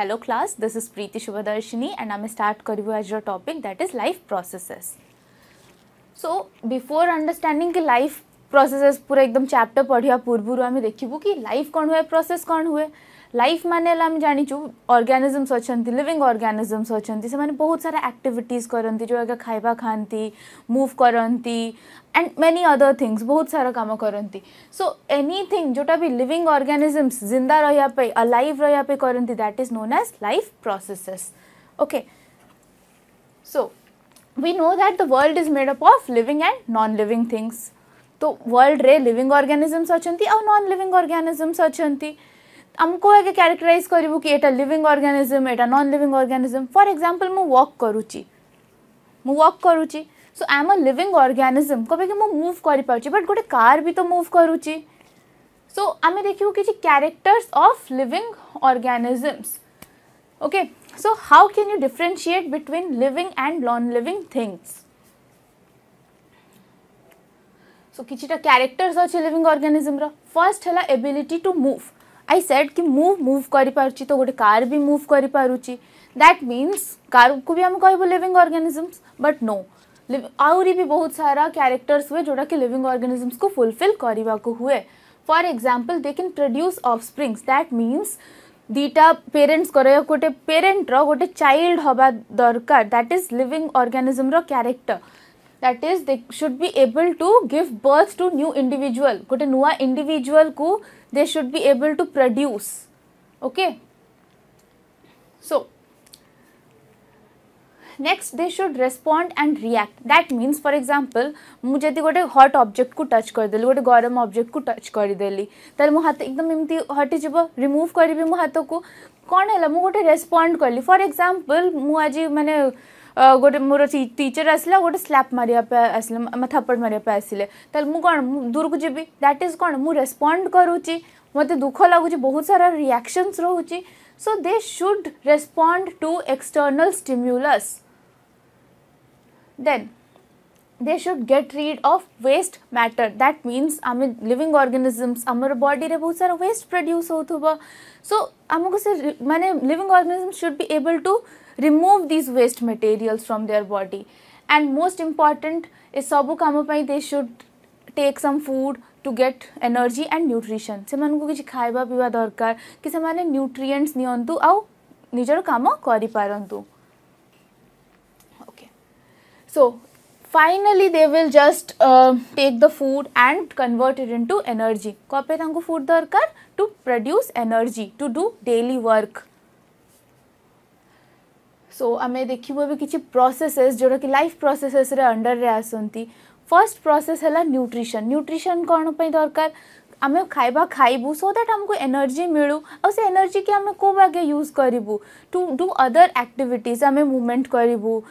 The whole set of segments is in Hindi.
Hello class, this is Preeti Shubhadarshini and I am start karibu as your topic that is life processes. So before understanding कि life processes पूरा एकदम chapter पढ़िया पूर्वरु आमे देखिबु कि life कौन हुए process कौन हुए लाइफ माने आम जानिचु ऑर्गेनिजम्स अछंती लिविंग ऑर्गेनिजम्स अछंती से माने बहुत सारा एक्टिविटीज करंती जो आगे खाइबा खांती मूव करंती एंड मेनी अदर थिंग्स बहुत सारा काम करंती सो एनीथिंग जोटा भी लिविंग ऑर्गेनिजम्स जिंदा रहिया पे अलाइव रहिया पे करंती that is known as life processes okay so we know that the world is made up of living and non living things तो वर्ल्ड रे लिविंग ऑर्गेनिजम्स अछंती और नॉन लिविंग ऑर्गेनिजम्स अछंती हमको आगे कैरेक्टराइज करिवु कि एटा लिविंग ऑर्गेनिज्म एटा non living organism for example मु वॉक करूची so I am a living organism कबे कि मु मूव करि पाउची बट गोटे कार भी तो मूव करूची सो आमे देखिवु कि characters of living organisms okay so how can you differentiate between living and non living things so किछिटा कैरेक्टर्स अछि लिविंग ऑर्गेनिज्म रो फर्स्ट हला ability to move I said कि मूव करि पारुची तो गोटे कार भी मूव करि पारुची दैट मीन्स कार को भी हम कहबो लिविंग ऑर्गेनिजम्स बट नो आउरी भी बहुत सारा कैरेक्टर्स हुए जोड़ा कि लिविंग ऑर्गेनिजम्स को फुलफिल करवा को हुए for example they can produce offsprings that means दीटा पेरेंट्स करे गोटे पेरेंट रो गोटे चाइल्ड हबा दरकार दैट इज लिविंग ऑर्गेनिजम रो character that is they should be able to give birth to new individual gote nuwa individual ku they should be able to produce okay so next they should respond and react that means for example mu jeti gote hot object ku touch kar deli gote garam object ku touch kari deli tar mo hath ekdam emti hati jibo remove karibi mo hath को कोन हला मु गोटे रेस्पोंड करली फॉर एग्जांपल मु आज माने गोटे मोर टीचर आसला गोटे स्लैप मारिया पे आसले थप्पड़ मारिया पे आसिले ताल मु कोन दूर को जीबी दैट इज कोन मु रेस्पोंड करूची मते दुख लागुची बहुत सारा रिएक्शंस रहूची so they should respond to external stimulus then they should get rid of waste matter that means आम लिविंग ऑर्गेनिजम्स आमर बॉडी रे बहुत सारा वेस्ट प्रोड्यूस होथबो सो हमको से माने living organisms should be able to remove these waste materials from their body and most important is सब काम पई they should take some food to get energy and nutrition से मन को किछ खाइबा पीवा दरकार कि से माने न्यूट्रिएंट्स नियंतु आ निजर काम करि पारंतु okay so finally they will just take the food and convert it into energy कपे तांको फूड दरकार to produce energy to do daily work सो आमे देखिबो भी किछि प्रोसेसेस जोरा कि लाइफ प्रोसेसेस रे अंडर रे आसंती फर्स्ट प्रोसेस हला न्यूट्रिशन कोन पई दरकार आमे खाइबा खाइबू सो दैट हमको एनर्जी मिलू और से एनर्जी के आमे को बागे यूज करिबू टू डू अदर एक्टिविटीज आमे मूवमेंट करिबू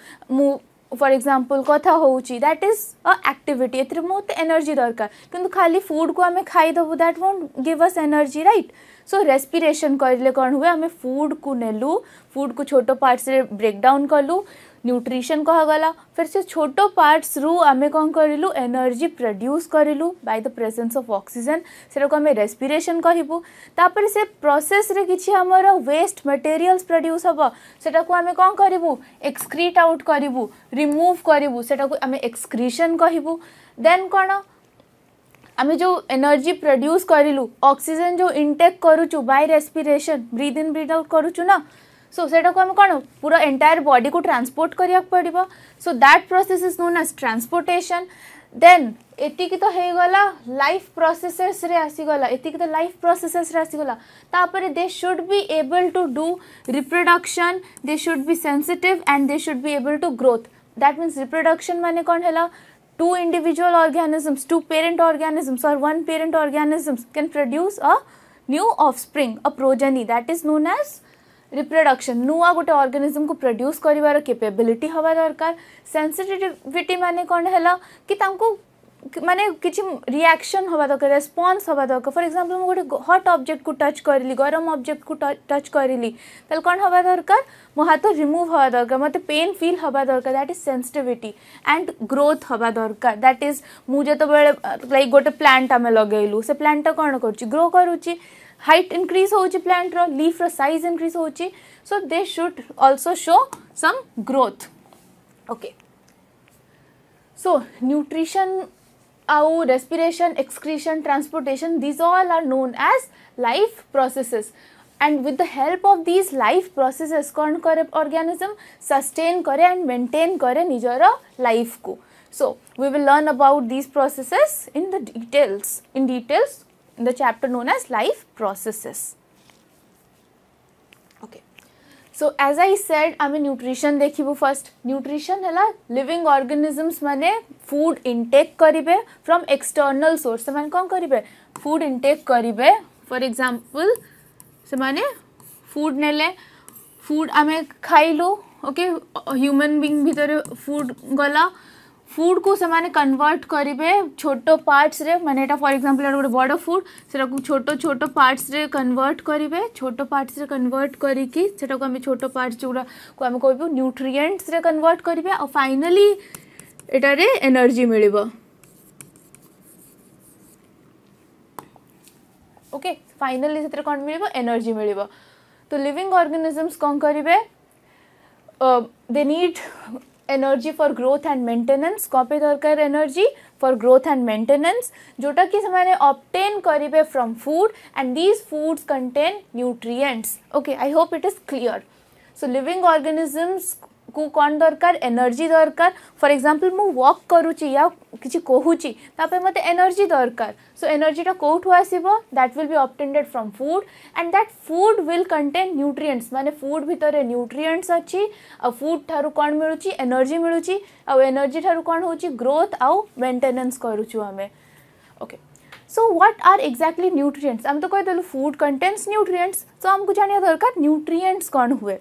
फॉर एग्जांपल कथा होउची दैट इज अ एक्टिविटी एथरे मोते एनर्जी दरकार किंतु खाली फूड को आमे खाइ दबू that won't give us energy right so respiration करले कौन हुए आमे फूड को नेलु फूड को छोटो पार्ट्स रे ब्रेक डाउन करलु न्यूट्रिशन कहा गला फिर से छोटो पार्ट्स रु आमे कौन करिलु एनर्जी प्रोड्यूस करिलु by the presence of oxygen सेरा को आमे रेस्पिरेशन कहिबु तापर से प्रोसेस रे किछि हमर वेस्ट मटेरियल्स प्रोड्यूस हबो सेटा को आमे कौन करिबु एक्सक्रीट आउट करिबु रिमूव करिबु सेटा को आमे एक्सक्रीशन कहिबु देन कोन आमे जो एनर्जी प्रोड्यूस करिलु ऑक्सीजन जो इनटेक करूचु बाय रेस्पिरेशन ब्रीथ इन ब्रीथ आउट करूचु ना सो सेटा को हम कोन पूरा एंटायर बॉडी को ट्रांसपोर्ट करिया पड़िबो so that process is known as transportation then एति की तो हे गला लाइफ प्रोसेसेस रे आसी गला एति की तो लाइफ प्रोसेसेस रे आसी गला तापर they should be able to do reproduction they should be sensitive and they should be able to growth that means reproduction माने कोन हला two individual organisms two parent organisms or one parent organisms can produce a new offspring a progeny that is known as reproduction नुआ गोटे organism को produce करिवार capability हवा दरकार sensitivity माने कोन हला कि तांको माने किछि रिएक्शन हवा दरकार रेस्पॉन्स हवा दरकार फॉर एग्जांपल मु गोटे हॉट ऑब्जेक्ट को टच करली गरम ऑब्जेक्ट को टच करली तल कोन हवा दरकार मो हाथ रिमूव हवा दरकार मते पेन फील हवा दरकार that is sensitivity and growth हवा दरकार दैट इज मु जतो बेले लाइक गोटे प्लांट आमे लगेलु से प्लांट कोन करछि ग्रो करूछि हाइट इंक्रीज होची प्लांट रो लीफ रो साइज इंक्रीज होची so they should also show some growth okay so nutrition आउ respiration excretion transportation these all are known as life processes and with the help of these life processes कौन करे organism sustain करे and maintain करे निजर life को so we will learn about these processes in details in the chapter known as life processes okay so as I said आमे न्यूट्रिशन देखिबो फर्स्ट न्यूट्रिशन हला लिविंग ऑर्गेनिजम्स माने फूड इनटेक करिवे फ्रॉम एक्सटर्नल सोर्स से माने कोन करिवे फूड इनटेक करिवे फॉर एग्जांपल से माने फूड नेले फूड आमे खाइलो ओके ह्यूमन बीइंग भीतर फूड गला फूड को से माने कन्वर्ट करिवे छोटो पार्ट्स रे माने एटा फॉर एग्जांपल एटा बड़ फूड सेटा को छोटो छोटो पार्ट्स रे कन्वर्ट करिवे छोटो पार्ट्स रे कन्वर्ट करी कि सेटा को हम छोटो पार्ट्स जोड़ा को हम कहबो न्यूट्रिएंट्स रे कन्वर्ट करिवे और फाइनली एटा रे एनर्जी मिलिबो ओके फाइनली सेतरे कोन मिलिबो एनर्जी मिलिबो तो लिविंग ऑर्गेनिजम्स कोन करिवे they need energy for growth and maintenance कॉपे दरकार energy for growth and maintenance जोटा कि से ऑब्टेन करिवे from food and these foods contain nutrients okay I hope it is clear so living organisms को कौन दरकार एनर्जी दरकार फॉर एग्जांपल मु वॉक करूची या किछि कहूची तापे मते एनर्जी दरकार सो एनर्जीटा कोठु आसीबो that will be obtained from food and that food will contain nutrients माने फूड भितरे न्यूट्रिएंट्स अछि आ फूड थारु कोन मिलुची एनर्जी मिलुची आ एनर्जी थारु कोन होची ग्रोथ आ मेंटेनेंस करूछु हमें okay so what are exactly nutrients हम तो कह देलु फूड कंटेन्स न्यूट्रिएंट्स सो हमको जानिया दरकार न्यूट्रिएंट्स कोन हुए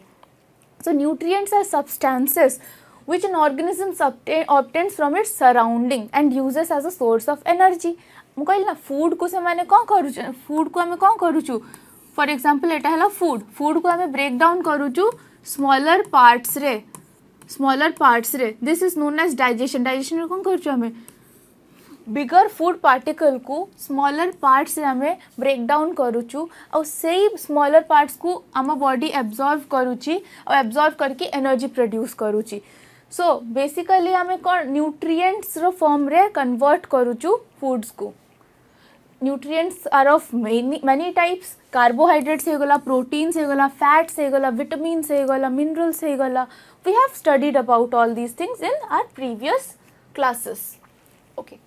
so nutrients are substances which an organism obtains from its surrounding and uses as a source of energy मु कहली ना फूड को से माने कोन करूछु फूड को हमें कोन करूछु फॉर एग्जांपल एटा हला फूड को हमें ब्रेक डाउन करूछु स्मॉलर पार्ट्स रे this is known as digestion रे कोन करूछु हमें बिगर फूड पार्टिकल को स्मॉलर पार्ट्स रे हमें ब्रेक डाउन करूछु और सेही स्मॉलर पार्ट्स को आम बॉडी एब्जॉर्व करूची और एब्जॉर्व करके एनर्जी प्रोड्यूस करूची सो बेसिकली हमें कौन न्यूट्रिएंट्स रो फॉर्म रे कन्वर्ट करूछु फूड्स को nutrients are of many types carbohydrates हे गला प्रोटीन्स हे गला फैट्स हे गला विटामिन्स हे गला मिनरल्स हे गला we have studied about all these things in our previous classes okay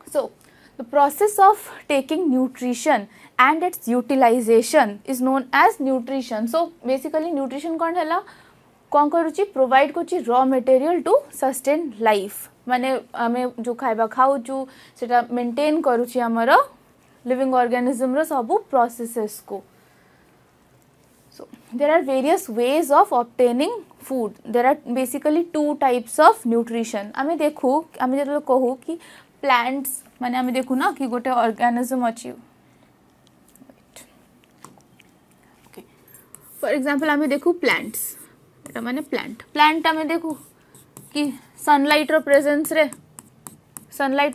So, the process of taking nutrition and its utilization is known as nutrition. So, basically nutrition कौन है कौन करुची provide Kuchi raw material to sustain life. माने हमें जो खाइबा खाऊचु सेटा maintain करुची हमारा living organism रो सबु processes को. So, there are various ways of obtaining food. There are basically two types of nutrition. हमें देखो हमें जब कहूँ कि प्लांट्स माने हमें देखू ना कि गोटे ऑर्गेनिज्म अच्छी ओके फॉर एग्जांपल हमें देखू प्लांट्स एटा माने प्लांट हमें देखू कि सनलाइट रो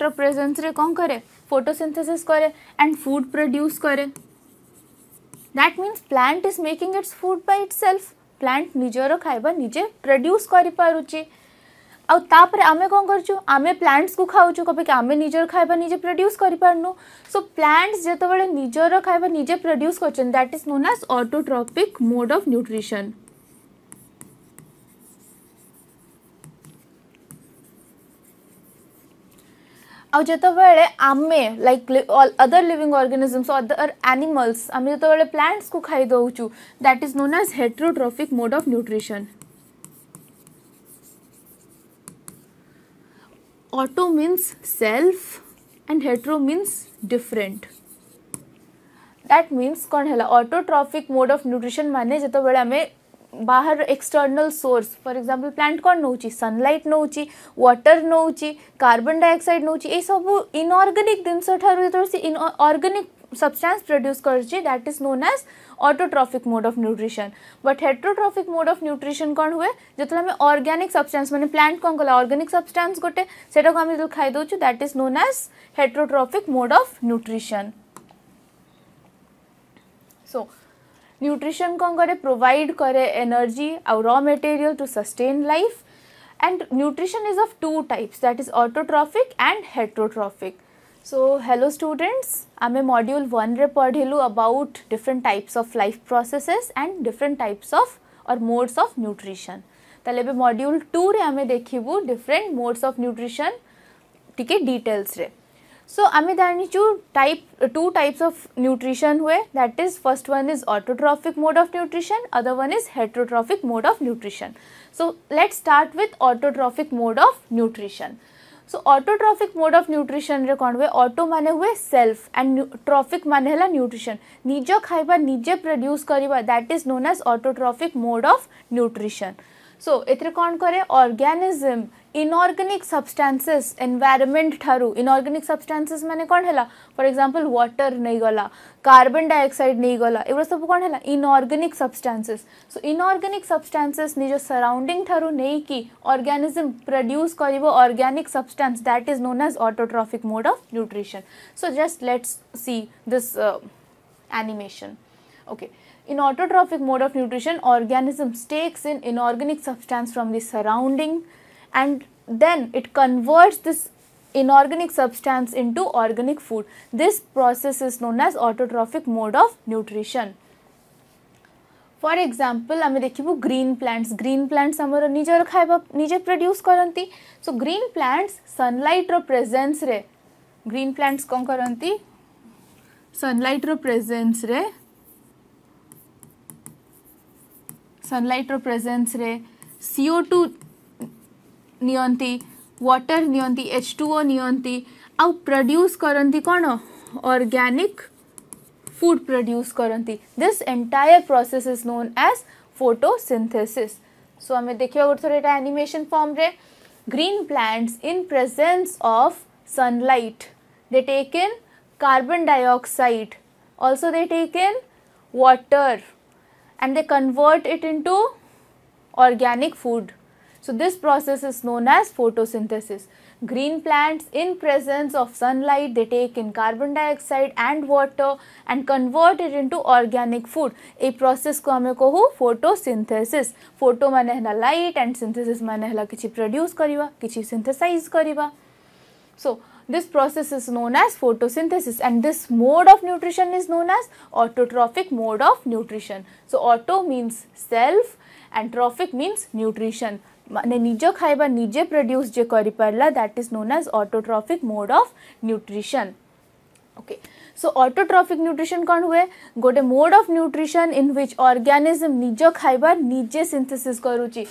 प्रेजेंस रे कोन करे फोटोसिंथेसिस करे एंड फूड प्रोड्यूस करे that means plant is making its food by itself plant निजरो खाइबा निजे प्रोड्यूस करि पारुची आउ तापर आमे कोन करछु आमे प्लांट्स को खाउछु कबे कि आमे निजर खाइबा निजे प्रोड्यूस करि पारनु सो प्लांट्स जेतो बेले निजर खाइबा निजे प्रोड्यूस करछन that is known as autotrophic mode of nutrition आउ जेतो बेले आमे like other living organisms other animals आमे जेतो बेले प्लांट्स को खाइ दउछु that is known as heterotrophic mode of nutrition Auto means self and hetero means different. That means कौन है ऑटोट्रॉफिक मोड ऑफ न्यूट्रिशन माने जेतो बेले हमें बाहर external source for example plant कौन नौची सनलाइट नौची वाटर नौची कार्बन डाइऑक्साइड नौची ए सब इनऑर्गेनिक जिनस ठारू जेतो से इनऑर्गेनिक सब्सटेंस प्रोड्यूस करची that is known as autotrophic mode of nutrition but heterotrophic mode of nutrition कौन हुए जेतो हमें ऑर्गेनिक सब्सटेंस माने प्लांट कौन कला ऑर्गेनिक सब्सटेंस गोटे सेटा को हम जो खाइ दोछु that is known as heterotrophic mode of nutrition so nutrition कौन करे प्रोवाइड करे एनर्जी और raw material to sustain life and nutrition is of two types, that is autotrophic and heterotrophic. So hello students, आमे module 1 रे पढ़िलु about different types of life processes and different types of or modes of nutrition. ताले बे module 2 रे आमे देखिबु different modes of nutrition टिके details रे. So आमे जानिचु two types of nutrition हुए, that is first one is autotrophic mode of nutrition, other one is heterotrophic mode of nutrition. So let's start with autotrophic mode of nutrition. So autotrophic mode of nutrition रे कौन हुए, auto माने हुए self and trophic माने हला nutrition, निजो खाइबा निजे produce करिबा, that is known as autotrophic mode of nutrition. So एथरे कौन करे organism inorganic substances environment ठारू, inorganic substances माने कौन हला, for example water नहीं गला, carbon dioxide नहीं गला, एवरा सब कौन हला inorganic substances. So inorganic substances निजो surrounding ठारू नहीं की organism produce करिबो organic substance, that is known as autotrophic mode of nutrition. So just let's see this animation. Okay. In autotrophic mode of nutrition, organism takes in inorganic substance from the surrounding and then it converts this inorganic substance into organic food. This process is known as autotrophic mode of nutrition. For example, आमे देखिबु green plants. Green plants हमर निजर खाइबा निजे produce करंती. So green plants sunlight रो presence रे, green plants कौन करंती, sunlight रो presence रे, sunlight रो presence रे CO2 नियंती, water नियंती, H2O नियंती, आउ produce करंती कौन organic food produce करंती. This entire process is known as photosynthesis. So हमें देखिए और थोड़ा एटा animation form रे, green plants in presence of sunlight they take in carbon dioxide, also they take in water and they convert it into organic food. So this process is known as photosynthesis. Green plants in presence of sunlight they take in carbon dioxide and water and convert it into organic food. A process को हमें कहू photosynthesis. Photo माने हला light and synthesis माने हला किछि produce करिवा, किछि synthesize करिवा. So this process is known as photosynthesis and this mode of nutrition is known as autotrophic mode of nutrition. So auto means self and trophic means nutrition. माने निजो खाइबा निजे produce जे करि परला, that is known as autotrophic mode of nutrition. Okay. So autotrophic nutrition कौन हुए, गोटे mode of nutrition in which organism निजो खाइबा निजे synthesis करूची.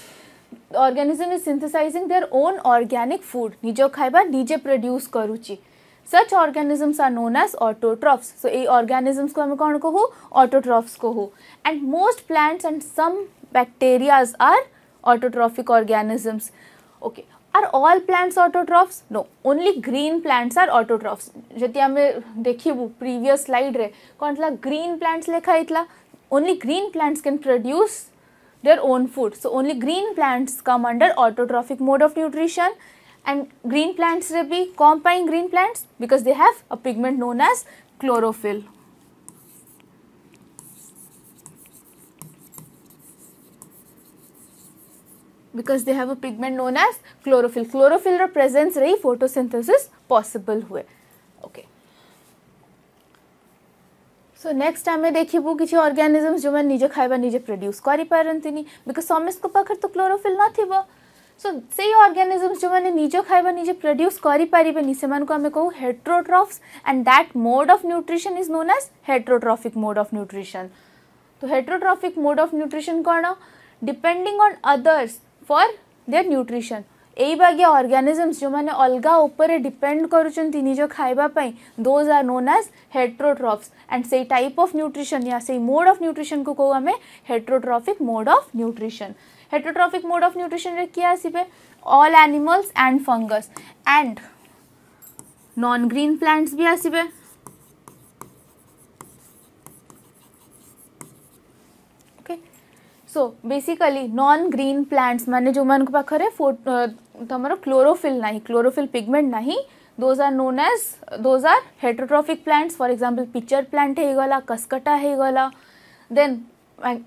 Organism is synthesizing their own organic food. निजो खाइबा निजे produce करूची. Such organisms are known as autotrophs. So ये organisms को हमें कौन कहू, autotrophs कहू. And most plants and some bacteria are autotrophic organisms. Okay. Are all plants autotrophs? No. Only green plants are autotrophs. जति हमें देखिबु previous slide रे कौन थला green plants लेखा इतला. Only green plants can produce their own food. So only green plants come under autotrophic mode of nutrition. And green plants re bhi kaun pain green plants, because they have a pigment known as chlorophyll. Because they have a pigment known as chlorophyll. Chlorophyll ro presence रही photosynthesis possible हुए. Okay. So next आमे देखिबु किछि organisms जो मन निजे खाइबा निजे produce करि पारंतिनी, because समस्त को पाखर तो chlorophyll न थिबो. So सेही organisms जो माने निजे खाइबा निजे produce करि पारिबेनी सेमान को हमें कहू heterotrophs and that mode of nutrition is known as heterotrophic mode of nutrition. तो heterotrophic mode of nutrition cone, depending on others for their nutrition. AE बागिया organisms जो माने अलगा ऊपर डिपेंड करूचंती निजो खाइबा पई, those are known as heterotrophs and say type of nutrition या say mode of nutrition को कहू हमें heterotrophic mode of nutrition. Heterotrophic mode of nutrition रे क्या आसीबे, all animals and fungus and non green plants भी आसीबे. So basically non green plants माने जो मन को पाखरे तमरो chlorophyll नहीं, chlorophyll pigment नहीं, those are known as, those are heterotrophic plants. For example pitcher plant है गला, कसकटा है गला, then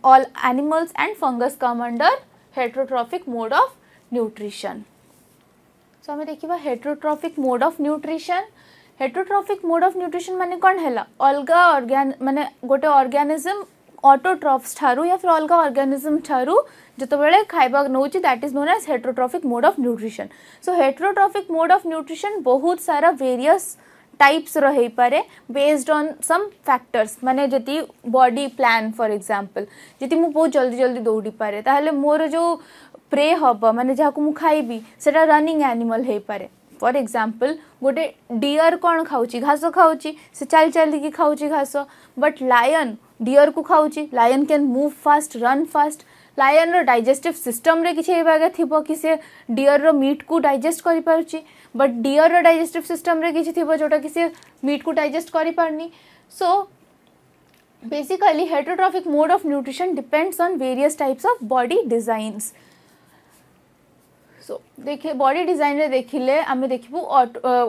all animals and fungus come under heterotrophic mode of nutrition. So आमे देखिबा heterotrophic mode of nutrition. Heterotrophic mode of nutrition माने कौन है अलगा ऑर्गेन माने गोटे ऑर्गेनिज्म ऑटोट्रॉफ्स ठारू या फिर अलगा ऑर्गेनिज्म ठारू जो बेले खाइबा नौची that is known as heterotrophic mode of nutrition. So heterotrophic mode of nutrition बहुत सारा वेरियस टाइप्स रही पारे बेस्ड ऑन सम फैक्टर्स माने जति बॉडी प्लान फॉर एग्जांपल जति मु बहुत जल्दी जल्दी दौड़ी पारे ताहले मोर जो प्रे हब माने जहाको मु खाइबी सेटा रनिंग एनिमल हे पारे. फॉर एग्जांपल गोटे डियर कौन खाऊची घास खाऊची से चल चल की खाऊची घास बट लायन डियर को खाऊची lion can move fast run fast lion रो डाइजेस्टिव सिस्टम रे किछि एबागे थिबो कि से डियर रो मीट को डाइजेस्ट करि पारुची बट डियर रो डाइजेस्टिव सिस्टम रे किछि थिबो जोटा कि से मीट को डाइजेस्ट करि पारनी. So basically heterotrophic mode of nutrition depends on various types of body designs. So देखिए बॉडी डिजाइन रे देखिले आमे देखिबू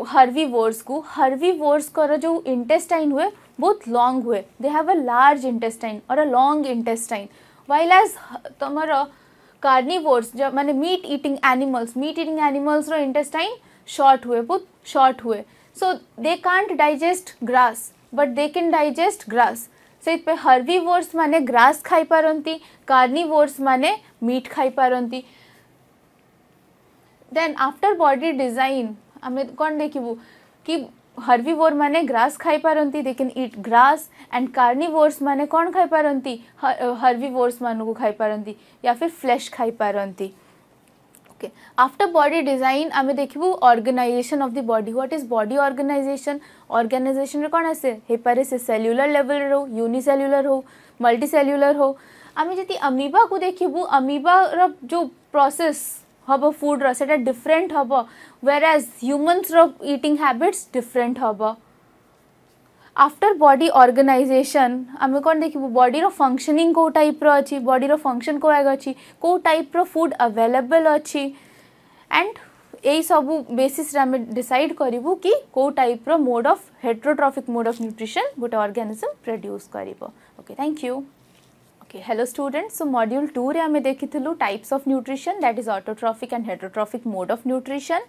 हर्बीवोर्स को हर्बीवोर्स कर जो इंटेस्टाइन हुए बहुत लॉन्ग हुए they have a large intestine और a long intestine while as तमर कार्निवोर्स जो माने मीट ईटिंग एनिमल्स रो इंटेस्टाइन शॉर्ट हुए बहुत शॉर्ट हुए. So they can't digest grass but they can digest grass. से पे हर्बीवोर्स माने ग्रास खाई पारंती कार्निवोर्स माने मीट खाई पारंती. देन आफ्टर बॉडी डिजाइन आमे कौन देखिबू कि हर्बीवोर माने ग्रास खाई पारंती they can eat grass and carnivores माने कौन खाई पारंती हर्बीवोर्स मानु को खाई पारंती या फिर फ्लेश खाई पारंती. ओके आफ्टर बॉडी डिजाइन आमे देखिबू organization of the body. What is body organization रे कौन आसे हे पारे से सेल्युलर लेवल रे हो यूनिसेल्युलर हो मल्टीसेल्युलर हो. आमे जति अमीबा को देखिबू अमीबा रो जो प्रोसेस हब फूड रो सेटा डिफरेंट हब वेयर एज ह्यूमन्स रो ईटिंग हैबिट्स डिफरेंट हब. आफ्टर बॉडी ऑर्गेनाइजेशन आमे कौन देखिबू बॉडी रो फंक्शनिंग को टाइप रो अछि बॉडी रो फंक्शन को आगे अछि को टाइप रो फूड अवेलेबल अछि एंड एई सब बेसिस रे आमे डिसाइड करिवु कि को टाइप रो mode of heterotrophic mode of nutrition गोटे ऑर्गेनिज्म प्रोड्यूस करिवो. Okay thank you. Okay, hello students. So module 2 रे आमे देखिथिलु types of nutrition that is autotrophic and heterotrophic mode of nutrition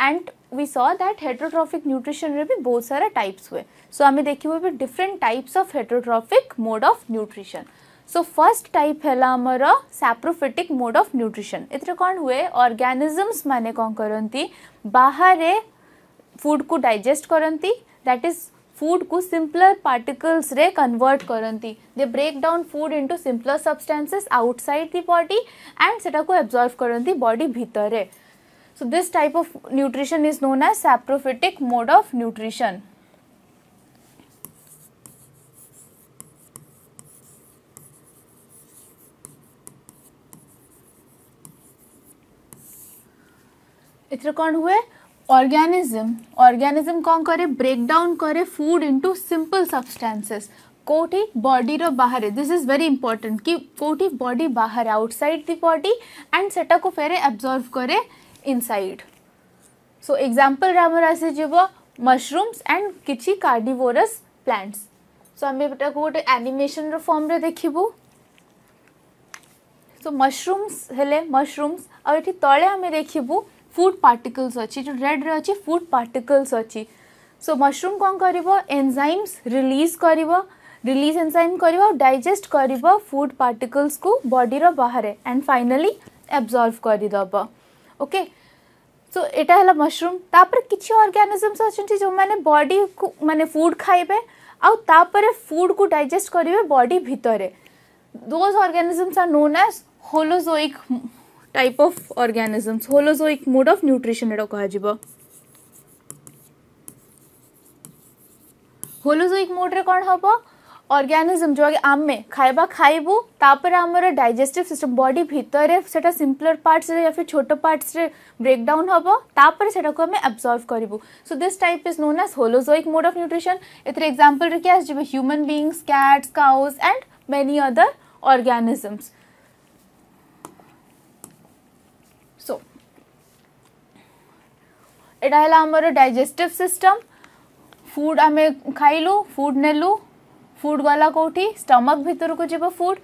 and we saw that heterotrophic nutrition रे भी बहुत सारा types हुए. So आमे देखिबो भी different types of heterotrophic mode of nutrition. So first type हैला हमर saprophytic mode of nutrition. एतरे कौन हुए organisms माने कौन करंती बाहरे food को digest करंती that is फूड को सिंपलर पार्टिकल्स रे कन्वर्ट करंती. They break down food into simpler substances outside the body and सेटा को एब्जॉर्ब करंती बॉडी भीतर रे. So this type of nutrition is known as saprophytic mode of nutrition. इधर कौन हुए ऑर्गेनिज्म कौन करे ब्रेक डाउन करे फूड इनटू सिंपल सब्सटेंसेस कोठी बॉडी रो बाहर. दिस इज वेरी इंपॉर्टेंट कि कोठी बॉडी बाहर आउटसाइड द बॉडी एंड सेटा को फेरे एब्जॉर्ब करे इनसाइड. सो एग्जांपल रे हमर आसे जेबो मशरूम्स एंड किछि कार्निवोरस प्लांट्स. सो हम बेटा को गोटे एनिमेशन रो फॉर्म रे देखिबो. सो मशरूम्स हेले मशरूम्स और एठी तळे हमें देखिबो फूड पार्टिकल्स अच्छी जो रेड रे अच्छी फूड पार्टिकल्स अच्छी. सो मशरूम कौन करिवो एंजाइम्स रिलीज एंजाइम करिवो डाइजेस्ट करिवो फूड पार्टिकल्स को बॉडी रो बाहर एंड फाइनली एब्जॉर्ब करि दबो. ओके सो एटा हला मशरूम. तापर किछि ऑर्गेनिजम्स अछंती जो माने बॉडी को माने फूड खाइबे आ तापर फूड को डाइजेस्ट करिवे बॉडी भितरे. Those organisms are known as holozoic type of organisms. Holozoic mode of nutrition एटा कहा जिवो. होलोजोइक मोड रे कोन हबो ऑर्गेनिज्म जो आमे खाइबा खाइबू तापर हमर डाइजेस्टिव सिस्टम बॉडी भीतर सेटा सिंपलर पार्ट्स रे या फिर छोटो पार्ट्स रे ब्रेक डाउन हबो तापर सेटा को हमें एब्जॉर्ब करिवू. So this type is known as holozoic mode of nutrition. एतरे एग्जांपल रे क्या जिवो human beings cats cows and many other organisms. So एटा हला हमर डाइजेस्टिव सिस्टम. फूड आमे खाइलु फूड नेलु फूड गला कोठी स्टमक भीतर को जीव फूड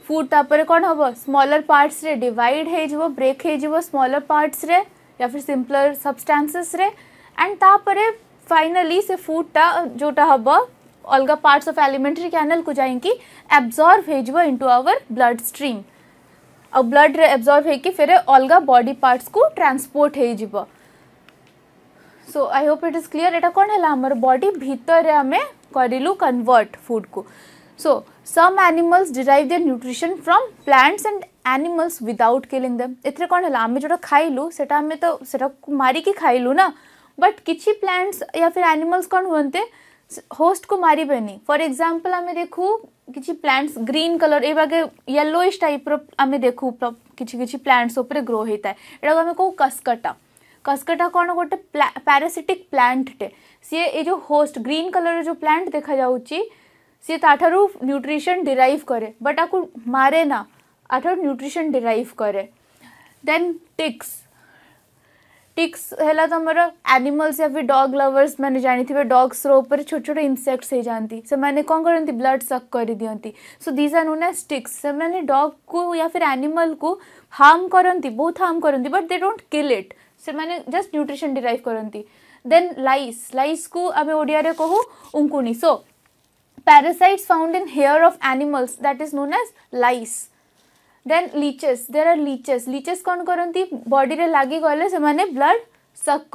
फूड तापर कौन हम स्मॉलर पार्ट्स रे डिवाइड हो ब्रेक हो स्मॉलर पार्ट्स रे या फिर सिंपलर सब्सटेंसेस रे एंड तापर फाइनली से फूडटा जोटा हम अलग पार्ट्स ऑफ एलिमेंटरी कैनल को जाइंकी एब्जॉर्ब हो इनटू आवर ब्लड स्ट्रीम और ब्लड रे एब्जॉर्ब होकर फिर अलग बॉडी पार्ट्स को ट्रांसपोर्ट हो so I hope it is clear एटा कौन है आमर बॉडी भीतर आम करूँ कन्वर्ट फूड को so some animals derive their nutrition from plants and animals without killing them एथरे कौन है आम जो खाइलु सेटा आम तो सेटा मारिकी खाइलु ना बट किछि प्लांट्स या फिर एनिमल्स कौन हुए होस्ट को मारे फॉर एग्जांपल आम देखू किछि प्लांट्स ग्रीन कलर ए बागे येलोइश टाइप रो आम देखू किछि प्लांट्स ऊपर ग्रो होता है एटा आम कहू कसकटा कसकटा कौन गोटे पैरासिटिक प्लांट टे सी ये जो होस्ट ग्रीन कलर जो प्लांट देखा जाउची सी ताठारु न्यूट्रिशन डिराइव करे बट आपको मारे ना आठारु न्यूट्रिशन डिराइव करे देन टिक्स टिक्स है तुम एनिमल्स या फिर डॉग लवर्स मैंने जानी थे डॉग्स ऊपर छोटे छोटे इनसेक्ट्स हो जाती से मैंने कौन करती ब्लड सक कर दियंती so these are known as ticks से मैंने डॉग को या फिर एनिमल को हार्म करती बहुत हार्म करती but they don't kill it से मैंने जस्ट न्यूट्रिशन डिराइव करती देन लाइस लाइस को आम ओडिया रे कहू उंकुनी so parasites found in hair of animals that is known as lice then leeches there are leeches leeches कौन करती बॉडी रे लागी गले से माने ब्लड सक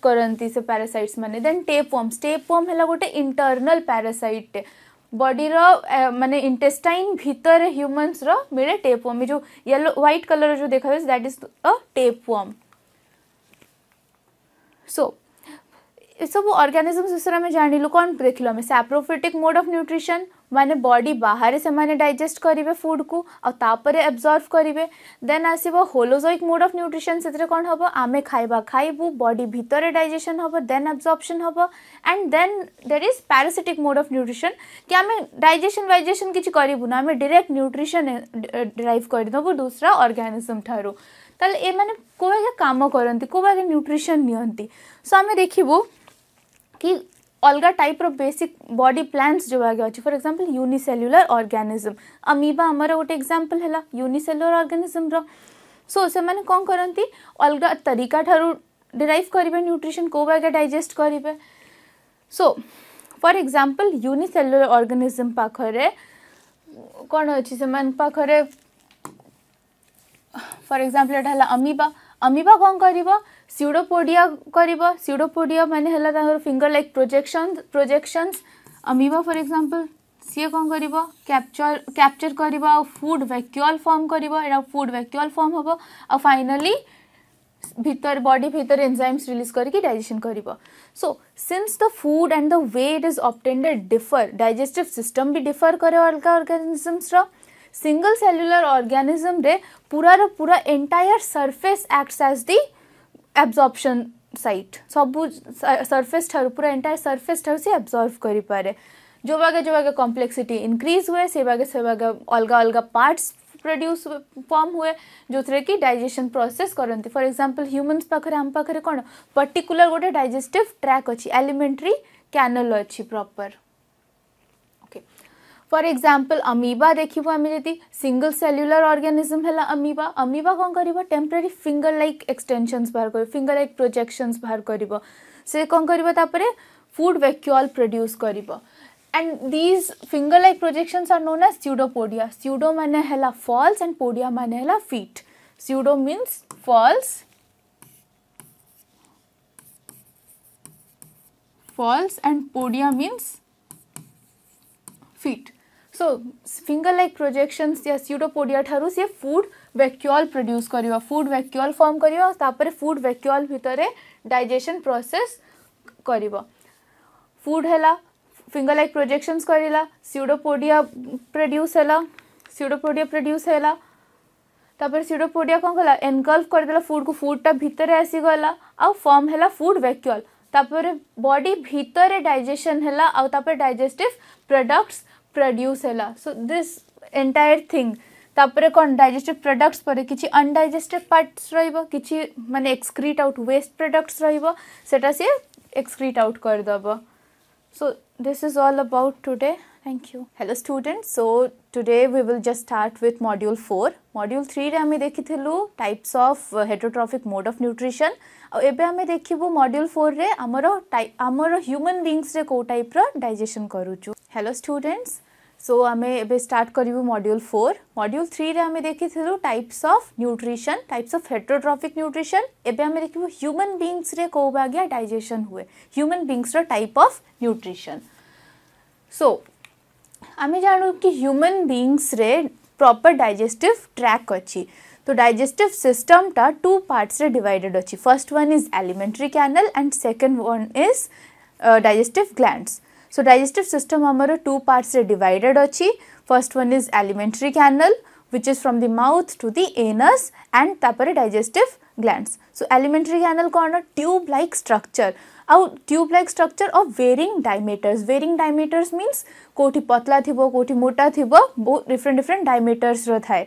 करती से पैरासाइट्स माने देन टेपवर्म है गोटे इंटरनल पैरासाइट बॉडी रो माने इंटेस्टाइन भीतर ह्यूमंस रो मिले टेपवर्म जो येलो व्हाइट कलर जो देखा दैट इज अ टेपवर्म सो ये सब ऑर्गेनिजम्स विषय में जानिलु कौन देखिलु आम सैप्रोफिटिक मोड ऑफ न्यूट्रिशन माने बॉडी बाहर से माने डाइजेस्ट करेंगे फूड को और तापर एब्जॉर्ब करेंगे देन आसो होलोजोइक मोड ऑफ न्यूट्रिशन से कौन हम आमे खाइबा खाइबू बॉडी भीतर डाइजेशन हम देन एब्जॉर्प्शन हम and then there is parasitic mode of nutrition कि आमे डाइजेशन वाइजेशन किछि करिबु ना आमे डायरेक्ट न्यूट्रिशन डिराइव करदेबु दूसरा ऑर्गेनिजम ठारू ताले ए माने को काम करती को न्यूट्रिशन नियंती सो आमे देखिबु कि अलग टाइप रो बेसिक बॉडी प्लांट्स जो आगे अच्छे for example unicellular organism amoeba हमारा गोटे एग्जांपल है यूनिसेल्युलर ऑर्गेनिज्म रो सो से माने कौन करती अलग तरीका ठारू डिराइव करेंगे न्यूट्रिशन को आगे डाइजेस्ट करेंगे so for example unicellular organism पाखरे कौन अच्छी से मान पाखरे फॉर एग्जांपल एटा हला अमीबा अमीबा कौन करिबो स्यूडोपोडिया माने हला तांगर finger like projections amoeba for example सी कौन करिबो कैप्चर करिबो फूड वैक्यूल फॉर्म करिबो एटा फूड वैक्यूल फॉर्म होबो और फाइनली भीतर बॉडी भीतर एंजाइम्स रिलीज करके डाइजेशन करिबो so since the food and the way it is obtained differ digestive system भी डिफर करे अलग ऑर्गेनिजम्स रो सिंगल सेल्युलर ऑर्गेनिज्म रे पूरा entire surface acts as the absorption site सबू सरफेस ठारू पूरा एंटायर सरफेस ठारू से एब्जॉर्ब करि पारे जो बागे कॉम्प्लेक्सिटी इंक्रीज हुए से बागे अलग अलग पार्ट्स प्रोड्यूस फॉर्म हुए जो थे कि डाइजेशन प्रोसेस करती फॉर एग्जांपल ह्यूमन्स पाखरे आम पाखरे कौन पर्टिकुलर गोटे डाइजेस्टिव ट्रैक अच्छी एलिमेंटरी कैनल अच्छी proper okay for example amoeba देखिबो आमे जति सिंगल सेल्युलर ऑर्गेनिज्म है अमीबा अमीबा कौन करिबो टेम्पररी फिंगर लाइक एक्सटेंशंस बाहर करिबो फिंगर लाइक प्रोजेक्शंस बाहर करिबो से कौन करिबो तापरे फूड वैक्यूल प्रोड्यूस करिबो and these finger like projections are known as pseudopodia pseudo माने हैला false and podia माने हैला feet pseudo means false and podia means feet so finger like projections या pseudopodia ठारू से food vacuole produce करिवा food vacuole form करिवा तापर food vacuole भितरे digestion process करिवा food हैला फिंगर लाइक प्रोजेक्शंस करेला स्यूडोपोडिया प्रोड्यूस हैला तापर स्यूडोपोडिया कौन कला एनगल्फ कर देला फूड को फूडटा भीतर आसी गला आ फॉर्म हैला फूड वैक्यूल तापर बॉडी भीतर डाइजेशन हैला आ तापर डाइजेस्टिव प्रोडक्ट्स प्रोड्यूस हैला सो दिस एंटायर थिंग तापर कौन डाइजेस्टिव प्रोडक्ट्स पर किछि अनडाइजेस्टेड पार्ट्स रहइबो किछि माने एक्सक्रीट आउट वेस्ट प्रोडक्ट्स रहइबो सेटा से एक्सक्रीट आउट कर दबो So this is all about today. Thank you. Hello students. So today we will just start with module 4. Module 3 रे हमें देखिथिलु types of heterotrophic mode of nutrition. और एबे हमें देखिबु module 4 रे हमरो human beings रे को type रो digestion करूछु. Hello students. So हमें एबे start करिबु module 4. Module 3 रे हमें देखिथिलु types of nutrition, types of heterotrophic nutrition. एबे हमें देखिबु human beings रे को बागिया digestion हुए. Human beings row type of nutrition. So आमे जानू कि ह्यूमन बीइंग्स रे प्रॉपर डाइजेस्टिव ट्रैक अच्छी. तो डाइजेस्टिव सिस्टम टा टू पार्ट्स रे डिवाइडेड अच्छी. First one is alimentary canal and second one is digestive glands. So digestive system हमारो टू पार्ट्स रे डिवाइडेड अच्छी. First one is alimentary canal which is from the mouth to the anus and तापरे digestive glands. So elementary canal कौन tube like structure. आउ tube like structure of varying diameters. Varying diameters means कोठी पतला थिबो कोठी मोटा थिबो बहुत डिफरेंट डिफरेंट डायमीटर्स रो थाए.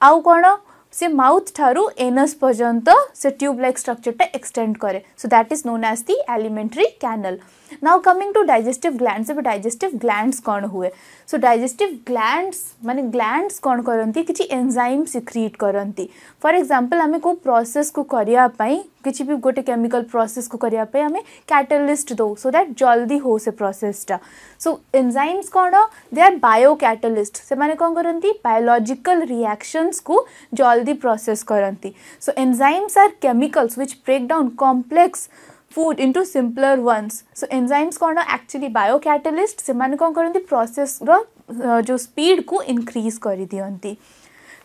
आउ कोन से माउथ ठारू एनस पर्यंत से ट्यूब लाइक स्ट्रक्चर टा एक्सटेंड करे. So that is known as the alimentary canal. Now coming to digestive glands. अब डाइजेस्टिव ग्लैंड्स कौन हुए. सो डाइजेस्टिव ग्लैंड्स माने ग्लैंड्स कौन करंती किछि एंजाइम सिक्रीट करंती. फॉर एग्जांपल हमें को प्रोसेस को करिया पई किछि भी गोटे केमिकल प्रोसेस को करिया पे हमें कैटलिस्ट दो सो दैट जल्दी हो से प्रोसेस टा. सो एंजाइम्स कौन दे आर बायो कैटलिस्ट. से माने कौन करंती बायोलॉजिकल रिएक्शंस को जल्दी प्रोसेस करंती. So enzymes are chemicals which break down complex food into simpler ones. So enzymes कौन actually biocatalyst से माने कौन करती प्रोसेस रो जो स्पीड को इंक्रीज करी दियंती.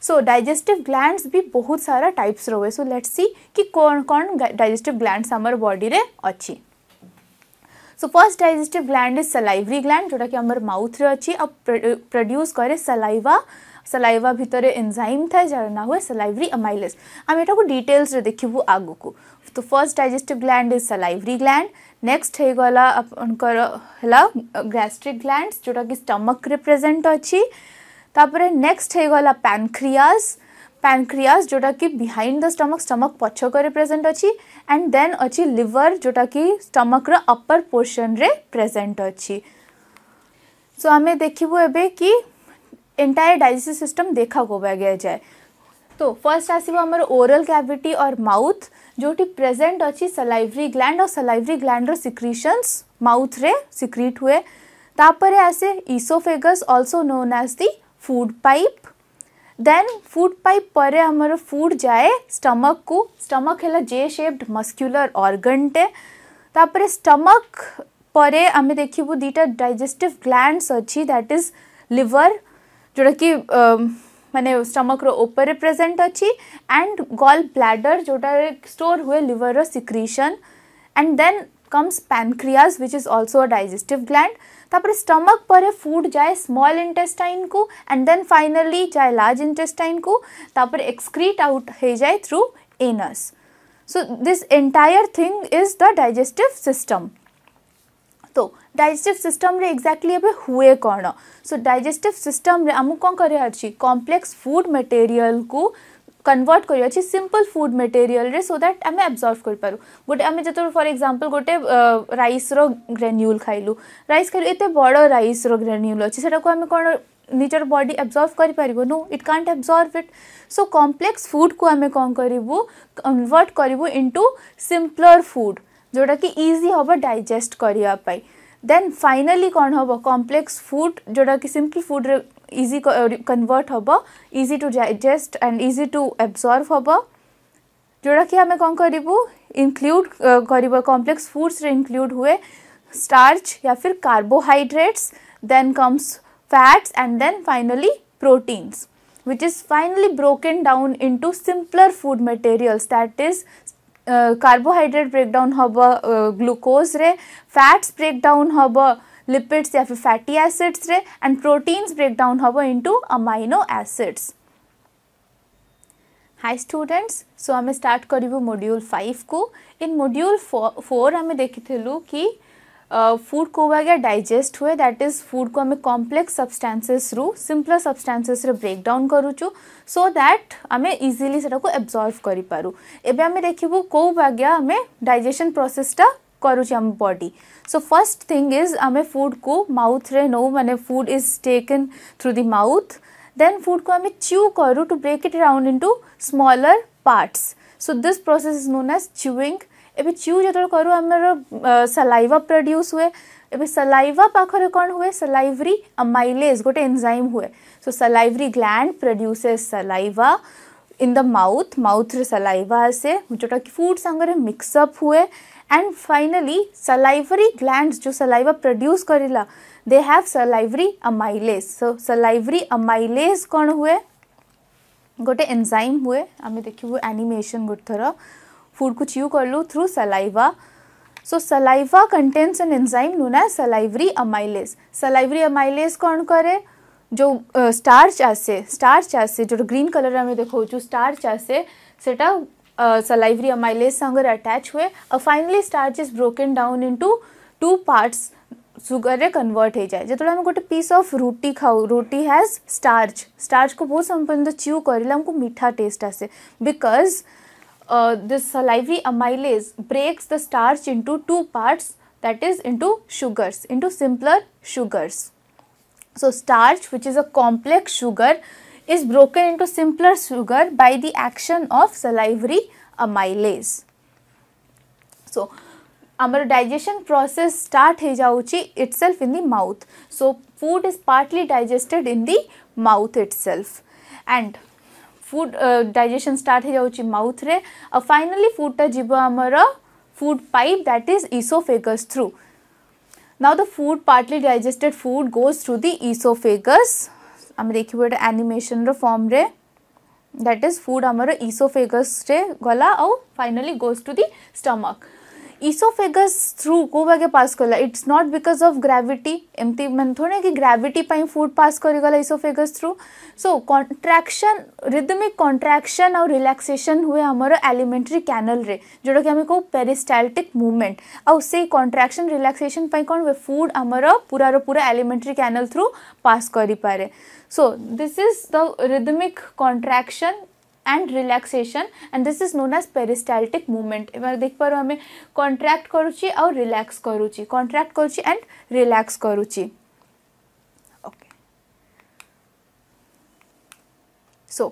सो डाइजेस्टिव ग्लैंड्स भी बहुत सारा टाइप्स रहे. सो लेट्स सी कि कौन कौन डाइजेस्टिव ग्लैंड्स हमर बॉडी रे अच्छी. So first digestive gland is salivary gland जोटा कि हमर माउथ रे अच्छी. अब प्रोड्यूस करे सलाइवा. सलाइवा भितर एंजाइम था जार ना हुए सलाइवरी अमाइलेज. हम एटा को डिटेल्स रे देखिबु आगु को. तो first digestive gland is salivary gland. Next हे गला आपनकर हला गैस्ट्रिक ग्लैंड्स जोटा कि स्टमक रे प्रेजेंट अछि. तापरे नेक्स्ट हे गला पैनक्रियास. पैनक्रियास जोटा कि बिहाइंड द स्टमक पछक रे प्रेजेंट अछि. एंड देन अछि लिवर जोटा कि स्टमक रे अपर पोर्शन रे प्रेजेंट अछि. सो हमें देखिबु एबे कि एंटायर डाइजेस्टिव सिस्टम देखा को गया जाए. तो फर्स्ट आसीबो हमर ओरल कैविटी और माउथ जोटी प्रेजेंट अच्छी सलाइवरी ग्लैंड. और सलाइवरी ग्लैंड रो सिक्रीशंस माउथ रे सिक्रीट हुए. तापरे आसे oesophagus also known as the food pipe. Then food pipe परे हमर फूड जाए स्टमक को. स्टमक है जे शेप्ड मस्क्यूलर ऑर्गन टे. तापरे स्टमक परे आमे देखिबु दीटा डाइजेस्टिव ग्लैंड्स अच्छी दैट इज लिवर जोटा कि माने स्टमक रो ऊपर प्रेजेंट अच्छी. एंड गॉल ब्लैडर जोटा स्टोर हुए लिवर रो secretion. And then comes pancreas which is also a digestive gland. तापर स्टमक पर फूड जाए स्मॉल इंटेस्टाइन को एंड देन फाइनली जाए लार्ज इंटेस्टाइन को. तापर एक्सक्रीट आउट हो जाए through anus. So this entire thing is the digestive system. तो डाइजेस्टिव सिस्टम रे एक्जाक्टली अबे हुए कौन. सो डाइजेस्टिव सिस्टम रे हमू कौन करे अछि कॉम्प्लेक्स फूड मटेरियल को कन्वर्ट करी अछि सिंपल फूड मटेरियल रे सो दैट हमें एब्जॉर्ब कर पारू. गोटे हमें जतो फॉर एग्जांपल गोटे राइस रो ग्रेन्यूल खाइलु. राइस खाइलु एते बड़ राइस रो ग्रेन्यूल अछि सेटा को हमें कोन निजर बॉडी एब्जॉर्ब करि पारिबो. No it can't absorb it. So complex food को हमें कौन करिवो कन्वर्ट करिवो इनटू सिंपलर फूड जोटा कि इजी होबो डाइजेस्ट करिया पाई. देन फाइनली कौन हम कॉम्प्लेक्स फूड जोटा कि सिंपल फूड रे इजी कन्वर्ट हम easy to digest and easy to absorb हम जोटा कि हमें कौन करिवो इंक्लूड करिवो कॉम्प्लेक्स फूड्स रे इंक्लूड हुए स्टार्च या फिर carbohydrates. Then comes fats and then finally proteins which is finally broken down into simpler food materials that is carbohydrate breakdown हम ग्लूकोज रे. फैट्स ब्रेकडाउन हम लिपिड्स या फिर फैटी एसिड्स रे. एंड प्रोटीन्स ब्रेकडाउन हम into amino acids. Hi students. So आम स्टार्ट करूँ मॉड्यूल 5 को. इन मॉड्यूल 4 आम देखिलु कि फूड को आगे डाइजेस्ट हुए दैट इज फूड को हमें कॉम्प्लेक्स सब्सटेंसेस रु सिंपलर सब्सटेंसेस रे ब्रेक डाउन करूचु सो दैट आम इजिली सेटा को एब्जॉर्ब करि पारू. एबे आम देखिबु को बाग्या आम डाइजेशन प्रोसेस टा करूची हम body. So first thing is आमे फूड को माउथ रे नो माने food is taken through the mouth. Then food को आमे च्यू करू to break it down into smaller parts. So this process is known as chewing. एबे च्यू जतल करू हमर सलाइवा प्रोड्यूस हुए. एबे सलाइवा पाखरे कौन हुए सलाइवरी अमाइलेज गोटे एंजाइम हुए. So salivary gland produces saliva in the mouth रे सलाइवा आसे जोटा कि फूड संगे मिक्सअप हुए. एंड फाइनली सलाइवरी ग्लैंड्स जो सलाइवा प्रोड्यूस करिला they have salivary amylase. So salivary amylase कौन हुए गोटे एंजाइम हुए. आमे देखिबो एनिमेशन गोटे थर फूड को च्यू करलु through saliva. So saliva contains an enzyme known as salivary amylase. Salivary amylase कौन करे जो स्टार्च आसे जो ग्रीन कलर में देखो स्टार्च आसे सेटा सलाइवरी अमाइलेज संगे अटैच हुए. और finally starch is broken down into 2 parts sugar रे कन्वर्ट हो जाए. जो आम गोटे पीस ऑफ रोटी खाऊ रोटी हैज स्टार्च को बहुत समय पर्यटन च्यू कर हमको मीठा टेस्ट आसे because this salivary amylase breaks the starch into 2 parts, that is into sugars, into simpler sugars. So starch, which is a complex sugar, is broken into simpler sugar by the action of salivary amylase. So our digestion process start he jauchi itself in the mouth. So food is partly digested in the mouth itself, and food digestion start हो जाउची माउथ रे. और फाइनली फूड टा जीव आमर food pipe that is oesophagus through. Now the food partly digested food goes through the oesophagus. आम देखिबो एटा एनिमेशन रो फॉर्म रे दैट इज फूड आमर इसोफेगस रे गला और finally goes to the stomach. Oesophagus through को बागे पास कला. It's not because of gravity एमती मन थोड़े कि ग्रेविटी पाई फूड पास करिगला oesophagus through. So contraction rhythmic contraction और रिलैक्सेशन हुए हमर एलिमेंटरी कैनल रे जोटा कि हमें को पेरिस्टाल्टिक मूवमेंट. और से कॉन्ट्रैक्शन रिलैक्सेशन पाई कोन वे फूड हमर पूरा रो पूरा एलिमेंटरी कैनल थ्रू पास करि पारे. So this is the rhythmic contraction and relaxation, and this is known as peristaltic movement. एबार देख पारो हमें contract करूची और relax करूची, contract करूची and relax करूची. Okay. So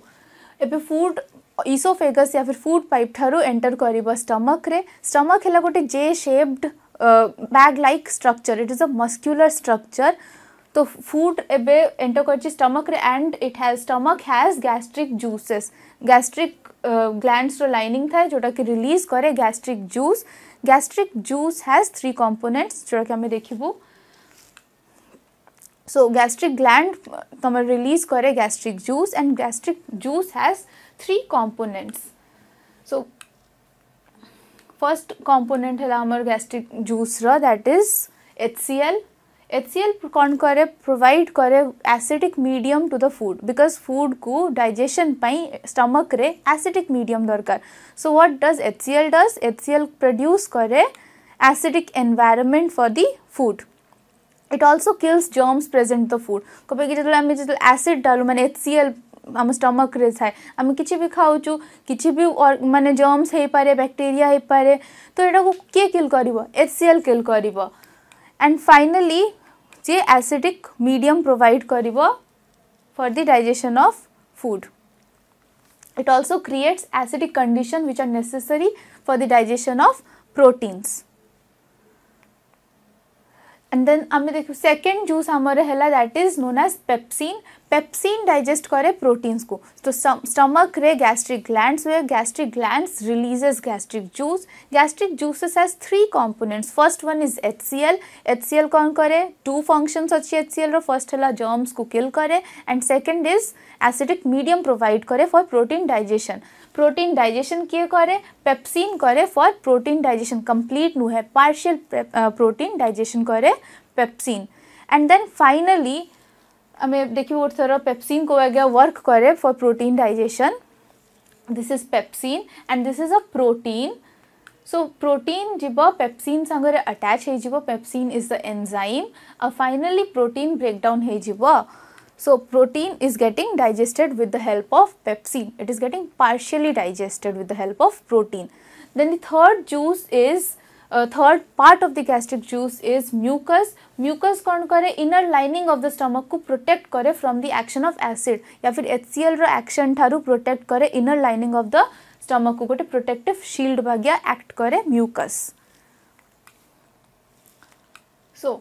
एबे food esophagus या फिर food pipe ठारो enter करिबो stomach रे. stomach हेला गोटे J shaped bag like structure. It is a muscular structure. तो फूड एबे एंटर करची स्टमक रे and it has stomach has gastric juices. Gastric glands रो लाइनिंग था जोटा कि रिलीज करे gastric juice. Gastric juice has 3 components जोटा कि हमें देखिबो. सो गैस्ट्रिक ग्लैंड तम रिलीज करे gastric juice and gastric juice has 3 components. So first component है हमर गैस्ट्रिक जूस रो दैट इज HCl. HCl कौन करे प्रोवाइड करे acidic medium to the food because food को डाइजेशन पाई स्टमक रे एसिडिक मीडियम दरकार. So what does HCl does HCl produce करे acidic environment for the food. It also kills germs present the food. कबे कि जतले हम जतले एसिड डालू माने HCl हम स्टमक रे थाए हम किछि भी खाउचु किछि भी और माने जर्म्स हे पारे बैक्टीरिया हे पारे तो एटा को के किल करिवो HCl kill करिवो. And finally J acidic medium provide करिवो for the digestion of food. It also creates acidic condition which are necessary for the digestion of proteins. And then आमे देखो second juice हमारे हैला that is known as pepsin. Pepsin digest करे proteins को. तो stomach रे gastric glands हुए gastric glands releases gastric juice. Gastric juices has 3 components. First one is HCl. HCl कौन करे 2 functions अच्छी HCl रो. first हैला germs को kill करे and second is acidic medium provide करे for protein digestion. Protein digestion किए करे पेप्सिन करे फॉर प्रोटीन डाइजेशन कंप्लीट नु है पार्शियल प्रोटीन डाइजेशन करे पेप्सिन. एंड देन फाइनली हमें देखिए वो थोड़ा पेप्सिन को आगे वर्क करे for protein digestion. This is pepsin and this is a protein. So protein जीव पेप्सिन संगे अटैच हो जीव. Pepsin is the enzyme. Finally protein breakdown हो जीव. So protein is getting digested with the help of pepsin. It is getting partially digested with the help of protein. Then the third juice is third part of the gastric juice is mucus. Mucus कौन करे, inner lining of the stomach को प्रोटेक्ट करे from the action of acid या फिर HCl रो एक्शन ठारू प्रोटेक्ट करे inner lining of the stomach को, गोटे प्रोटेक्टिव शील्ड भाग्या एक्ट करे म्यूकस. सो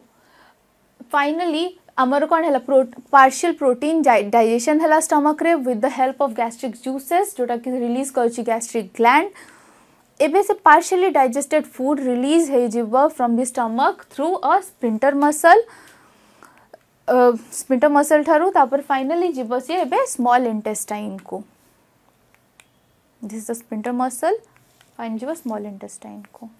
फाइनली आमर कौन है पार्शियल प्रोटीन डाइजेशन है स्टमक रे with the help of gastric juices जोटा कि रिलीज कर गैस्ट्रिक ग्लैंड. एबे से पार्शियली डाइजेस्टेड फूड रिलीज हो जिवो from the stomach through a sphincter muscle ठारू तापर फाइनली जिवो से एबे स्मॉल इंटेस्टाइन को. This is the sphincter muscle, fine जिवो स्मॉल इंटेस्टाइन को.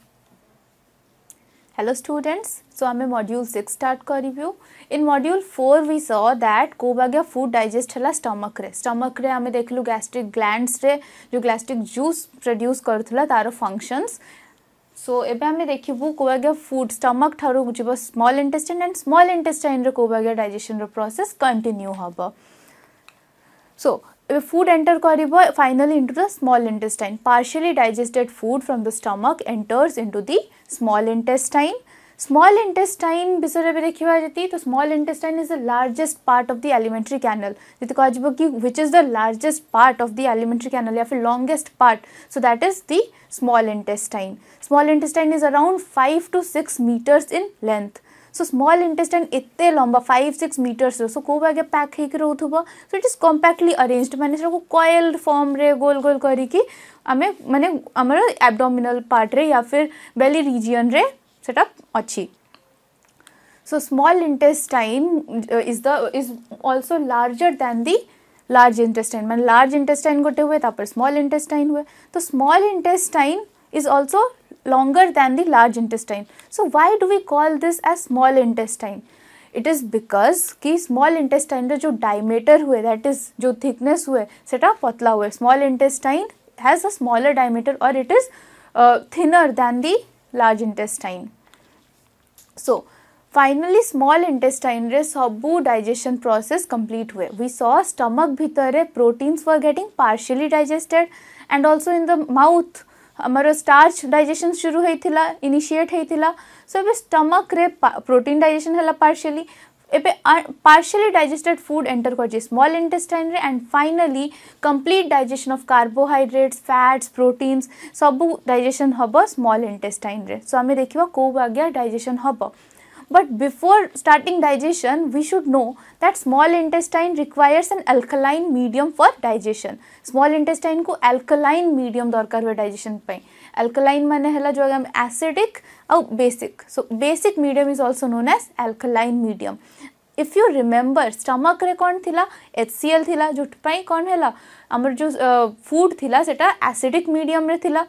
Hello students, so आमे मॉड्यूल 6 स्टार्ट करिवु. In module 4 we saw that को बागिया फूड डाइजेस्ट हला स्टमक रे आमे देखलु गैस्ट्रिक ग्लैंड्स रे जो गैस्ट्रिक जूस प्रोड्यूस करथला तार फंक्शंस. सो एबे आमे देखिबु को बागिया फूड स्टमक ठारू जिवो small intestine and small intestine रे को बागिया डाइजेशन रो प्रोसेस कंटिन्यू हबो. सो food enter karibo finally into the small intestine. Partially digested food from the stomach enters into the small intestine. Small intestine विषय में देखिबा जति तो small intestine is the largest part of the alimentary canal. जति कहजबो कि which is the largest part of the alimentary canal या फिर longest part, so that is the small intestine. Small intestine is around 5 to 6 meters in length. So small intestine एते लंबा 5-6 मीटर्स सो को बागे पैक हेक रहउथबो. So it is compactly arranged माने से को कॉइल्ड फॉर्म रे गोल गोल करी कि आमे माने हमर एब्डोमिनल पार्ट रे या फिर बेली रीजन रे सेटअप अछि. सो small intestine is also larger than the large intestine. माने लार्ज इंटेस्टाइन गोटे हुए तापर स्मॉल इंटेस्टाइन हुए. तो small intestine is also longer than the large intestine. So why do we call this as small intestine? It is because कि small intestine रे जो diameter हुए, that is जो thickness हुए सेटा पतला हुए. Small intestine has a smaller diameter or it is thinner than the large intestine. So finally small intestine रे सबू digestion process complete हुए. We saw stomach भितरे proteins were getting partially digested and also in the mouth हमारा स्टार्च डाइजेशन शुरू होइथिला, इनिशिएट होइथिला. सो एबे स्टमक रे प्रोटीन डाइजेशन हला पार्शियली. एबे पार्शियली डाइजेस्टेड फूड एंटर कर स्मॉल इंटेस्टाइन रे and finally complete digestion of carbohydrates, fats, proteins सबू डाइजेशन हबो स्मॉल इंटेस्टाइन रे. सो हमें देखिबा को बागिया डाइजेशन हबो. But before starting digestion, we should know that small intestine requires an alkaline medium for digestion. Small intestine को alkaline medium दरकार हुए digestion पे. Alkaline माने हला जो हम acidic और basic. So basic medium is also known as alkaline medium. If you remember, stomach रे कौन थिला HCl थिला जो पे कौन हला हमर जो food थिला सेटा acidic medium रे थिला.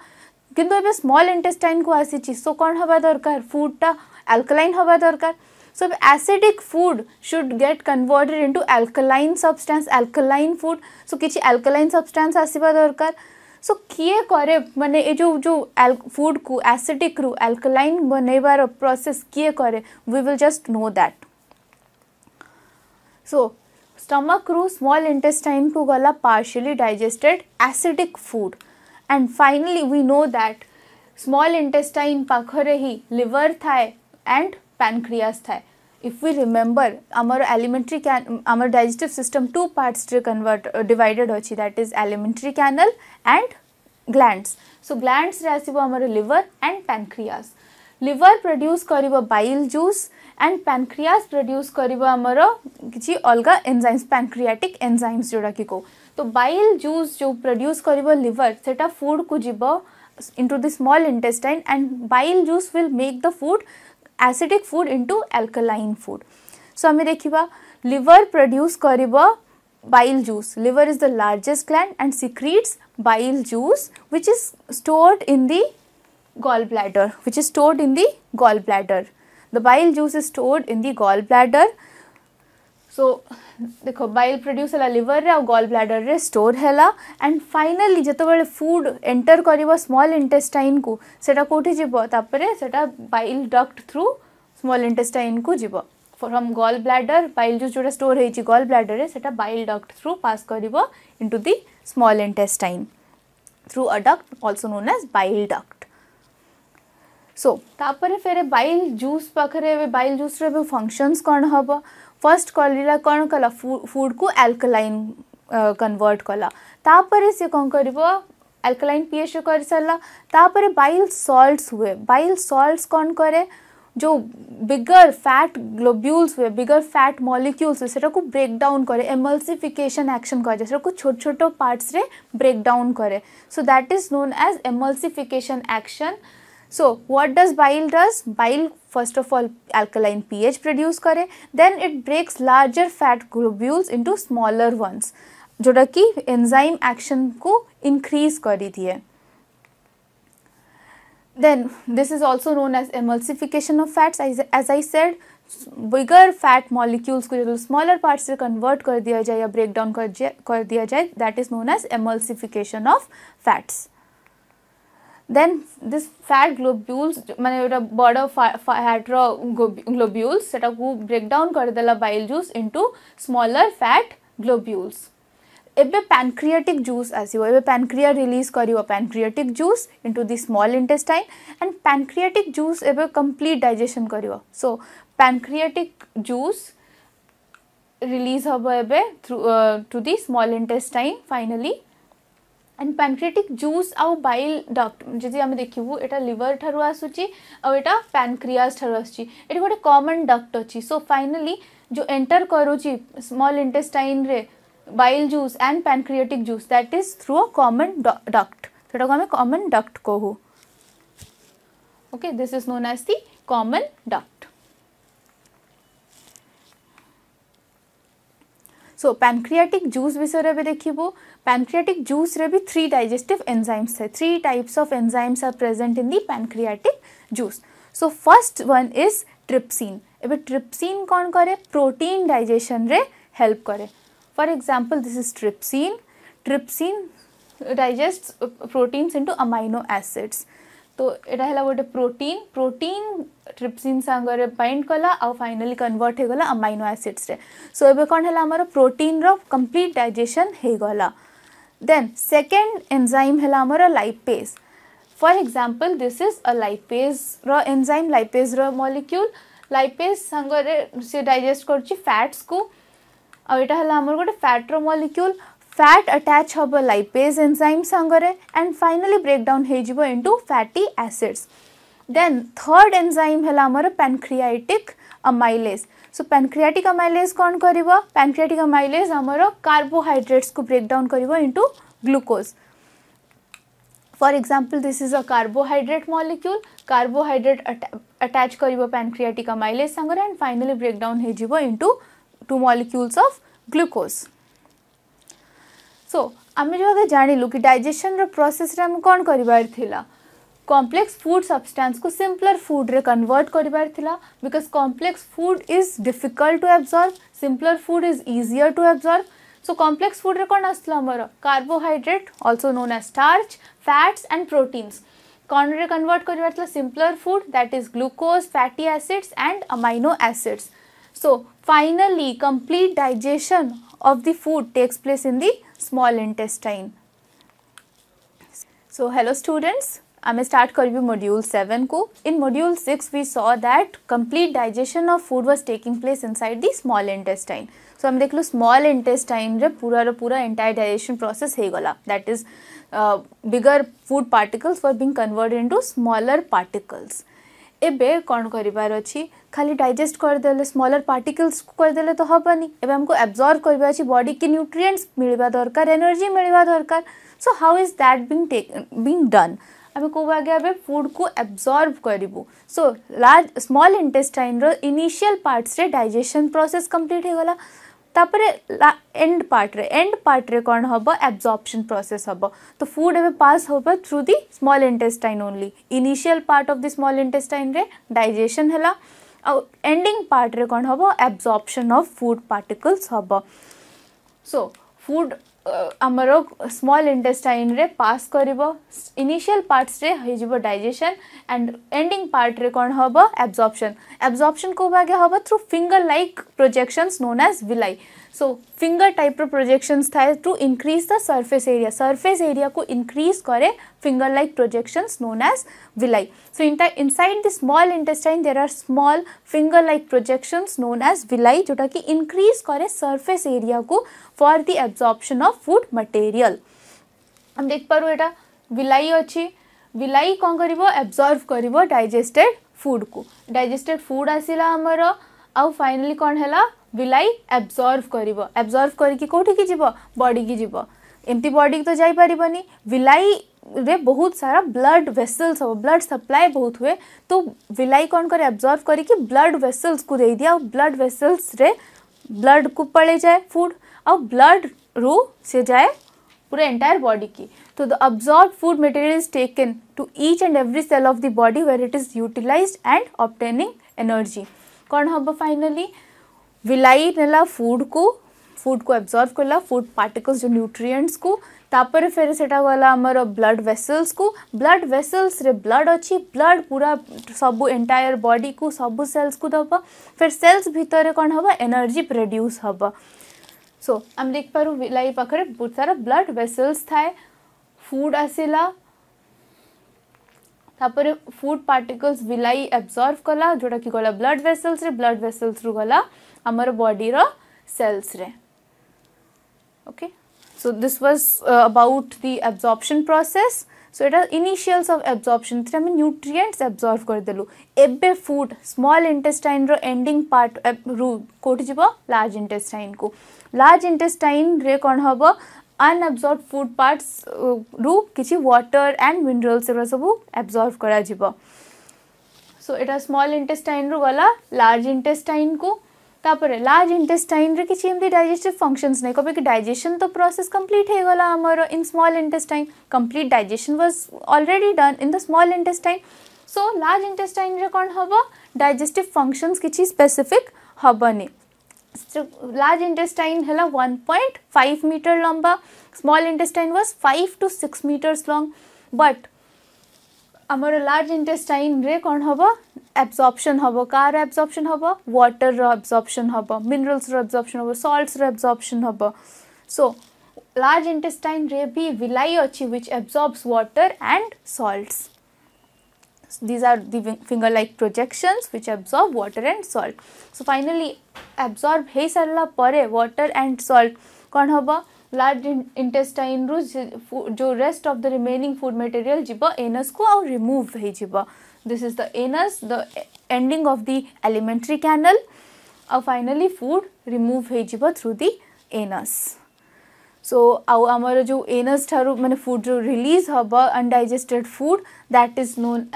किंतु एबे स्मॉल इंटेस्टाइन को आसी ची सो कौन हवा दरकार फूडटा अल्कलाइन हवा दरकार. So acidic food should get converted into alkaline substance, alkaline food. So किछि अल्कलाइन सब्सटेंस आसीबा दरकार. सो किए करे माने ए जो फूड को एसिडिक रु अल्कलाइन बनेबार प्रोसेस किए करे, we will just know that. So stomach रु स्मॉल इंटेस्टाइन को गला partially digested acidic food. And finally we know that small intestine पाखरे ही liver थाए and pancreas थाए. If we remember our our digestive system two parts रे divided होची, that is alimentary canal and glands. So glands रे आसीबो हमर liver and pancreas. Liver produce करिबो bile juice and pancreas produce करिबो हमर किछि अलगा enzymes, pancreatic enzymes जोड़ा कि को. तो बाइल जूस जो प्रोड्यूस करिबो लिवर सेटा फूड को जीवो into the small intestine and bile juice will make the food acidic food into alkaline food. So हमें देखिबा लिवर प्रोड्यूस करिबो bile juice. Liver is the largest gland and secretes bile juice which is stored in the gallbladder, the bile juice is stored in the gallbladder. So देखो बाइल प्रोड्यूस है लिवर रे और गॉल ब्लैडर रे स्टोर हैला एंड फाइनली जतो बेले फूड एंटर करिवो स्मॉल इंटेस्टाइन को सेटा कोठी जीवो तापरे सेटा bile duct through small intestine को जीवो. From gall bladder bile juice जोटा स्टोर हेची गॉल ब्लैडर रे सेटा बाइल डक्ट थ्रू पास करिवो into the small intestine through a duct also known as bile duct. So तापर फिर बाइल जूस पाखरे बाइल जूस रे फंक्शंस कौन हम फर्स्ट कलिला कौन कला फूड को एल्कलाइन कन्वर्ट कला तापर से कौन कर एल्कलाइन पीएच कर सारा तापर बाइल सॉल्ट्स हुए बाइल सॉल्ट्स कौन करे जो बिगर फैट ग्लोब्यूल्स हुए बिगर फैट मॉलिक्यूल्स हुए सेटा को ब्रेक डाउन करे एमल्सिफिकेशन एक्शन करे सेटा को छोट छोट पार्ट्स रे ब्रेक डाउन करे so that is known as emulsification action. So what does bile does? Bile first of all alkaline pH produce करे then it breaks larger fat globules into smaller ones जोड़ा कि enzyme action को increase करी दिए. Then this is also known as emulsification of fats. As I said, bigger fat molecules को जो smaller parts से convert कर दिया जाए या break down कर दिया जाए that is known as emulsification of fats. Then this fat globules माने बड़ा फैट globules सेटा को break down कर देला bile juice into smaller fat globules. एबे pancreatic juice आसीबो एबे pancreas release करिवो pancreatic juice into the small intestine and pancreatic juice एबे complete digestion करिवो. So pancreatic juice release हबो एबे through to the small intestine finally. And pancreatic juice आउ बाइल डक्ट जदि आम देखू एटा लिवर ठारू आसुची आ एटा पैनक्रियास ठारू आसुची एटी गोटे कॉमन डक्ट अच्छी सो फाइनली जो एंटर करूची स्मॉल इंटेस्टाइन रे bile juice and pancreatic juice that is through a common duct सेटा को आम कॉमन डक्ट कहू. Okay this is known as the common duct. So pancreatic juice विषय में देखिबो पैनक्रियाटिक जूस रे भी 3 डाइजेस्टिव एंजाइम्स है 3 types of enzymes are present in the pancreatic juice. So first one is trypsin. एबे ट्रिप्सिन कौन करे प्रोटीन डाइजेशन रे हेल्प करे. For example this is trypsin. Trypsin digest proteins into amino acids. तो एटा हला गोटे प्रोटीन प्रोटीन ट्रिप्सिन संगरे बाइंड कला आ फाइनली कन्वर्ट हो गला अमाइनो एसिड्स रे. सो एबे कोन हला हमर प्रोटीन रो कंप्लीट डाइजेशन हे गला. देन सेकेंड एंजाइम हला हमर lipase. For example this is a lipase रो एंजाइम लाइपेज रो मॉलिक्यूल लाइपेज संगरे से डाइजेस्ट करछि फैट्स को आ एटा हला हमर गोटे फैट रो मॉलिक्यूल फैट अटैच हम लाइपेज एंजाइम संगरे एंड फाइनली ब्रेक डाउन हो जिवो into fatty acids. Then third enzyme है हमर pancreatic amylase. So pancreatic amylase कौन करिवो पैनक्रियाटिक अमाइलेज हमर कार्बोहाइड्रेट्स को ब्रेक डाउन करिवो into glucose. For example this is a carbohydrate molecule carbohydrate attach करिवो पैनक्रियाटिक अमाइलेज संगरे एंड फाइनली ब्रेक डाउन हो जिवो into 2 molecules of glucose. So आम जो जानलु कि डाइजेशन रो प्रोसेस रे हम कौन करिबार थिला कॉम्प्लेक्स फूड सब्सटेंस को सिंपलर फूड रे कन्वर्ट करिबार थिला because complex food is difficult to absorb simpler food is easier to absorb. So complex food रे कौन आसला हमर carbohydrate also known as starch fats and proteins कौन रे कन्वर्ट करिबार थिला simpler food that is glucose fatty acids and amino acids. So finally complete digestion of the food takes place in the small intestine. So hello students, I may start करिबी module 7 को. In module 6 we saw that complete digestion of food was taking place inside the small intestine. So हम देखलो small intestine रे पूरा entire digestion process हे गला. That is bigger food particles were being converted into smaller particles. एबे कौन करिबार अछि खाली डाइजेस्ट कर देले स्मॉलर पार्टिकल्स को कर देले तो हबनी एबे हमको एब्जॉर्ब करबा अछि बॉडी के न्यूट्रिएंट्स मिलबा दरकार एनर्जी मिलबा दरकार. So how is that being done आमे को आगे आबे फूड को एब्जॉर्ब करिवो. सो लार्ज स्मॉल इंटेस्टाइन रो इनिशियल पार्ट्स रे डाइजेशन प्रोसेस कंप्लीट हो गला तापरे एंड पार्ट रे कौन हम एब्जॉर्प्शन प्रोसेस हम तो फूड एवं पास हम through the small intestine only. Initial part of the small intestine रे डाइजेशन है एंडिंग पार्ट रे कौन हम एब्जॉर्प्शन ऑफ फूड पार्टिकल्स हम. सो फूड आमर स्मॉल इंटेस्टाइन रे पास करिवो इनिशियल पार्ट्स रे हो जिवो डाइजेशन एंड एंडिंग पार्ट रे कौन हम एब्जॉर्प्शन को आगे हम through finger like projections known as villi. So finger type रो प्रोजेक्शंस थाए to increase the surface area को इंक्रीज करे finger like projections known as villi. So inside the small intestine there are small finger like projections known as villi जोटा कि increase करे surface area को for the absorption of food material. हम देख पारू एटा villi अछि villi कोन करिवो absorb करिवो digested food को digested food आसिला हमर आउ फाइनली कोन हैला villi absorb करके कोठी की जीवो बॉडी की जीवो एमती बॉडी तो जाई परिबनी villi रे बहुत सारा ब्लड वेसल्स हो ब्लड सप्लाई बहुत हुए तो villi कोन करे absorb करके ब्लड वेसल्स को दे दिया ब्लड वेसल्स रे ब्लड को पड़े जाए फूड और ब्लड रू से जाए पूरे एंटायर बॉडी की तो the absorbed food material is taken to each and every cell of the body where it is utilized and obtaining energy. कौन हम फाइनली villi नेला फूड को absorb करला फूड पार्टिकल्स जो न्यूट्रिएंट्स को तापर फिर सेटा वाला हमर ब्लड वेसल्स रे ब्लड अछि ब्लड पूरा सब एंटायर बॉडी को सब सेल्स को दबा फिर सेल्स भीतर कोन हबा एनर्जी प्रोड्यूस हबा. सो हम देख पारू villi पाखरे बहुत सारा ब्लड वेसल्स थाए फूड आसिला तापर फूड पार्टिकल्स villi absorb कला जोटा कि गला ब्लड वेसल्स रु गला हमर बॉडी रो सेल्स रे. Okay, so this was about the absorption process. So it is initials of absorption thre हम nutrients absorb कर देलु एबे food small intestine रो ending part रू कोठी जिवो large intestine रे कोन हबो unabsorbed food parts रू किछि water and minerals रो सब absorb करा जिवो. So it is small intestine रू वाला large intestine को तापर लार्ज इंटेस्टाइन रे किछि एमदी डाइजेस्टिव फंक्शंस नै कबे कि डाइजेशन तो प्रोसेस कंप्लीट हे गला हमर in small intestine complete digestion was already done in the small intestine. So large intestine रे कोन हबो डाइजेस्टिव फंक्शंस किछि स्पेसिफिक हबनी. लार्ज इंटेस्टाइन हला 1.5 मीटर लंबा small intestine was 5 to 6 meters long but हमर लार्ज इंटेस्टाइन रे कोन हबो absorption हबो कार absorption हबो वाटर रो absorption हबो मिनरल्स रो absorption हबो सॉल्ट्स रो absorption हबो. सो लार्ज इंटेस्टाइन रे भी villi अछि which absorbs water and salts. These are the finger like projections which absorb water and salt. So finally absorb हे सरला परे water and salt कोन हबो लार्ज इंटेस्टाइन रो जो rest of the remaining food material जिवो एनस को और रिमूव हे जिवो. This is the anus, the ending of the alimentary canal. Finally food remove हे जिवो through the anus. So आमर जो anus थारु माने food जो release हबा undigested food that is known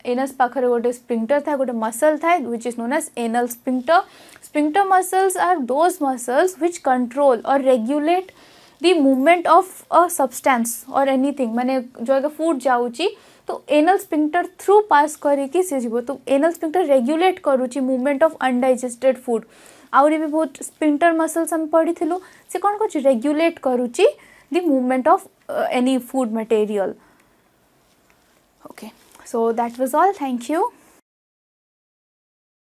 anus पाखरे गोटे sphincter था गोटे muscle था which is known as anal sphincter. Sphincter muscles are those muscles which control or regulate the movement of a substance or anything. माने जो अगर food जाउची तो एनल स्फिंक्टर थ्रू पास करिकी से जीवो तो एनल स्फिंक्टर रेगुलेट करूची मूवमेंट ऑफ अनडाइजेस्टेड फूड. आउरी भी बहुत स्फिंक्टर मसल्स हम पढ़ी थिलु से कोन कुछ रेगुलेट करूची the movement of any food material. Okay, so that was all. Thank you.